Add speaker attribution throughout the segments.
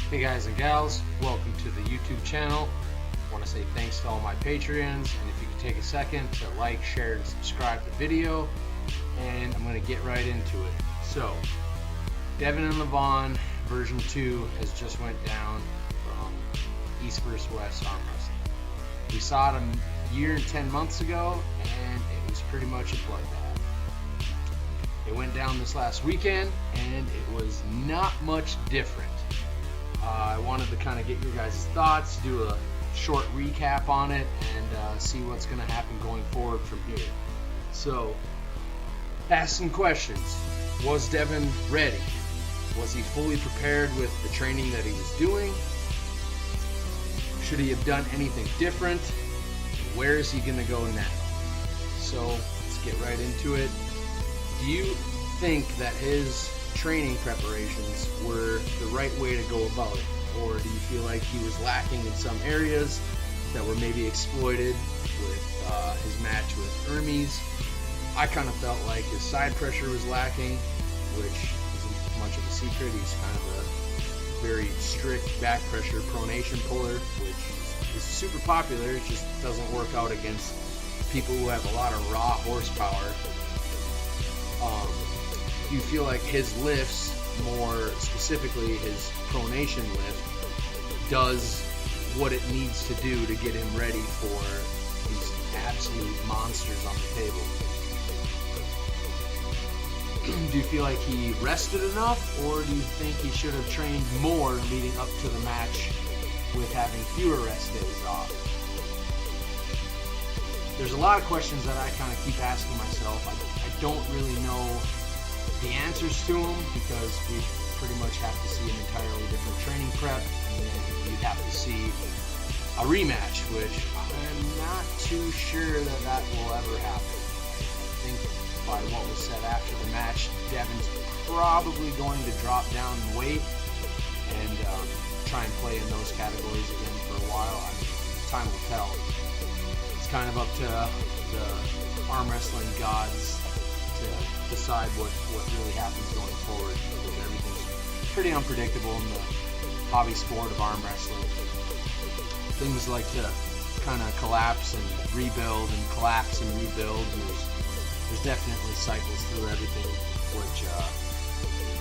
Speaker 1: Hey guys and gals, welcome to the YouTube channel. I want to say thanks to all my Patreons, and if you could take a second to like, share, and subscribe the video, and I'm going to get right into it. So, Devon and Levan version 2 has just went down from East vs. West Arm Wrestling. We saw it a year and 10 months ago, and it was pretty much a bloodbath. It went down this last weekend, and it was not much different. I wanted to kind of get your guys' thoughts, do a short recap on it, and see what's going to happen going forward from here. So, ask some questions. Was Devon ready? Was he fully prepared with the training that he was doing? Should he have done anything different? Where is he going to go now? So, let's get right into it. Do you think that his training preparations were the right way to go about it? Or do you feel like he was lacking in some areas that were maybe exploited with his match with Hermes? I kind of felt like his side pressure was lacking, which isn't much of a secret. He's kind of a very strict back pressure pronation puller, which is super popular. It just doesn't work out against people who have a lot of raw horsepower. Do you feel like his lifts, more specifically his pronation lift, does what it needs to do to get him ready for these absolute monsters on the table? Do you feel like he rested enough, or do you think he should have trained more leading up to the match with having fewer rest days off? There's a lot of questions that I kind of keep asking myself. I don't really know the answers to them, because we pretty much have to see an entirely different training prep, and then you'd have to see a rematch, which I'm not too sure that will ever happen. I think by what was said after the match, Devon's probably going to drop down in weight and try and play in those categories again for a while. I mean, time will tell. It's kind of up to the arm wrestling gods to decide what really happens going forward, because everything's pretty unpredictable in the hobby sport of arm wrestling. Things like to kind of collapse and rebuild and collapse and rebuild, and there's definitely cycles through everything,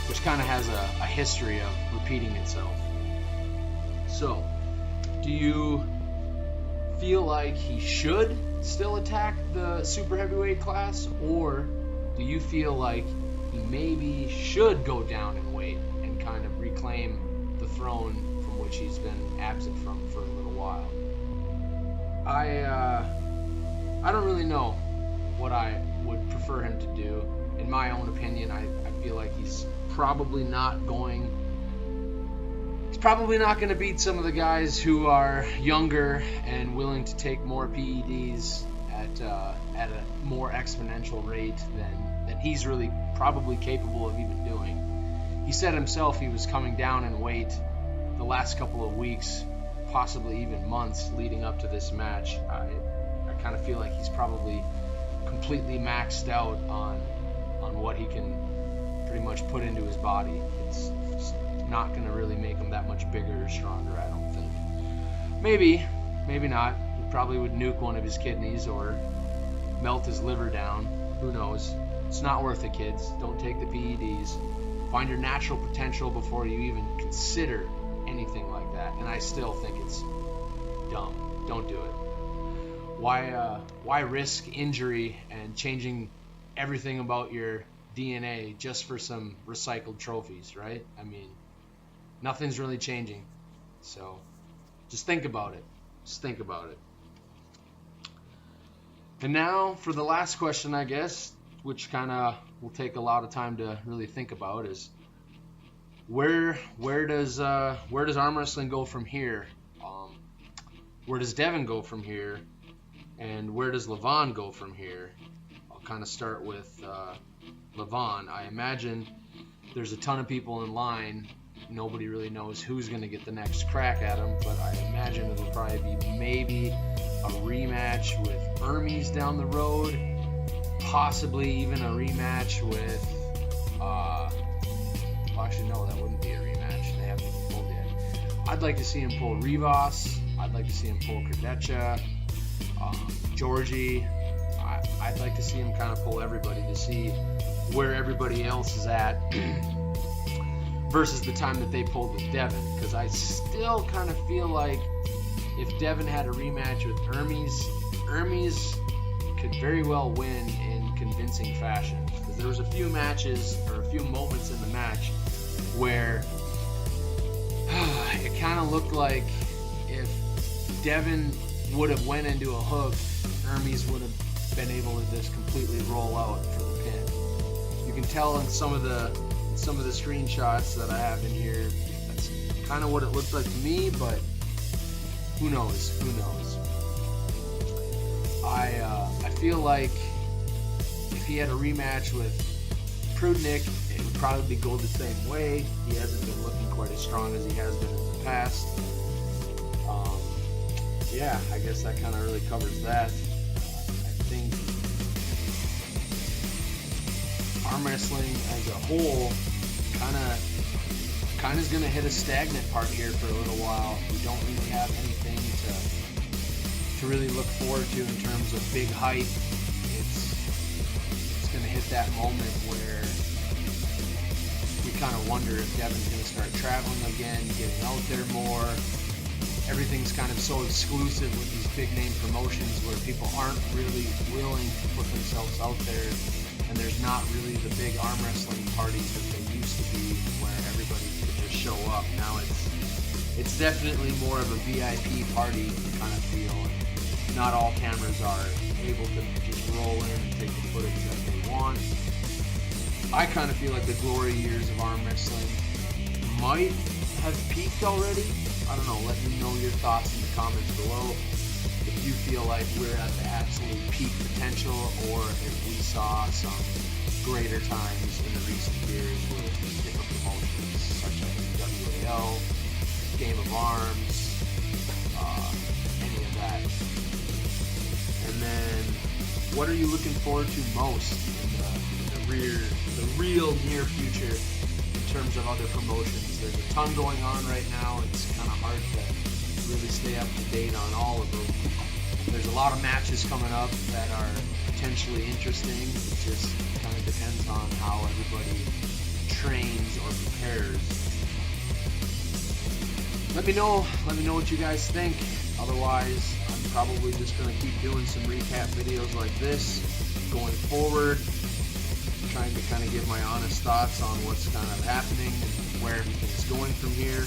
Speaker 1: which kind of has a history of repeating itself. So, do you feel like he should still attack the super heavyweight class, or do you feel like he maybe should go down in weight and kind of reclaim the throne from which he's been absent from for a little while? I don't really know what I would prefer him to do. In my own opinion, I feel like he's probably not going to beat some of the guys who are younger and willing to take more PEDs at a more exponential rate than he's really probably capable of even doing. He said himself he was coming down in weight the last couple of weeks, possibly even months leading up to this match. I kind of feel like he's probably completely maxed out on what he can pretty much put into his body. It's not going to really make him that much bigger or stronger, I don't think. Maybe not. He probably would nuke one of his kidneys or melt his liver down. Who knows? It's not worth it, kids. Don't take the PEDs. Find your natural potential before you even consider anything like that. And I still think it's dumb. Don't do it. Why risk injury and changing everything about your DNA just for some recycled trophies, right? I mean, nothing's really changing. So just think about it. Just think about it. And now for the last question, I guess, which kind of will take a lot of time to really think about, is where does arm wrestling go from here? Where does Devon go from here? And where does Levan go from here? I'll kind of start with Levan. I imagine there's a ton of people in line. Nobody really knows who's going to get the next crack at him, but I imagine it'll probably be maybe a rematch with Hermes down the road, possibly even a rematch with actually no, that wouldn't be a rematch. They haven't even pulled yet. I'd like to see him pull Rivas. I'd like to see him pull Krdecha, Jozy. I'd like to see him kind of pull everybody to see where everybody else is at versus the time that they pulled with Devon. Because I still kind of feel like if Devon had a rematch with Hermes could very well win in convincing fashion. Because there was a few matches or a few moments in the match where it kind of looked like if Devon would have went into a hook, Hermes would have been able to just completely roll out for the pin. You can tell in some of the screenshots that I have in here, that's kind of what it looked like to me, but who knows? Who knows? I feel like if he had a rematch with Prudnick, it would probably go the same way. He hasn't been looking quite as strong as he has been in the past. Yeah, I guess that kind of really covers that. I think arm wrestling as a whole kind of is going to hit a stagnant part here for a little while. We don't really have anything to really look forward to in terms of big hype. It's going to hit that moment where we kind of wonder if Devon's going to start traveling again, getting out there more. Everything's kind of so exclusive with these big name promotions where people aren't really willing to put themselves out there, and there's not really the big arm wrestling parties that they used to be where everybody could just show up. Now it's definitely more of a VIP party kind of feel. Not all cameras are able to just roll in and take the footage that they want. I kind of feel like the glory years of arm wrestling might have peaked already. I don't know, let me know your thoughts in the comments below. If you feel like we're at the absolute peak potential, or if we saw some greater times in the recent years with different promotions such as WAL, Game of Arms, any of that. And then, what are you looking forward to most in the real near future in terms of other promotions? There's a ton going on right now. It's kind of hard to really stay up to date on all of them. There's a lot of matches coming up that are potentially interesting. It just kind of depends on how everybody trains or prepares. Let me know what you guys think. Otherwise, I'm probably just going to keep doing some recap videos like this going forward, trying to kind of give my honest thoughts on what's kind of happening and where everything's going from here.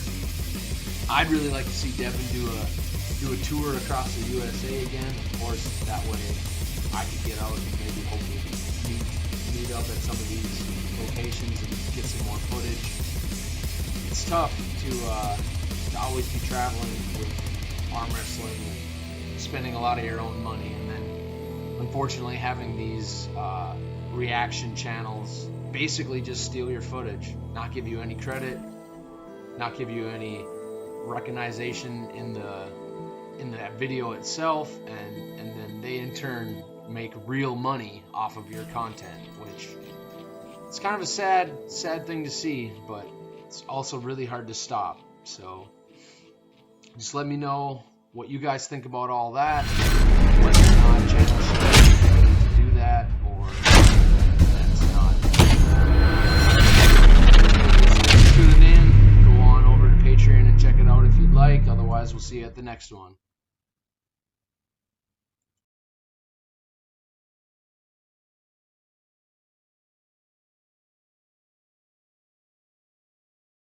Speaker 1: I'd really like to see Devon do a tour across the USA again. Of course, that way I could get out and maybe hopefully meet up at some of these locations and get some more footage. It's tough to always be traveling with arm wrestling and spending a lot of your own money, and then unfortunately having these reaction channels basically just steal your footage, not give you any credit, not give you any recognition in that video itself, and then they in turn make real money off of your content, which it's kind of a sad thing to see, but it's also really hard to stop. So just let me know what you guys think about all that, whether or not channels should do that, or that's not. Tuning in, go on over to Patreon and check it out if you'd like. Otherwise, we'll see you at the next one.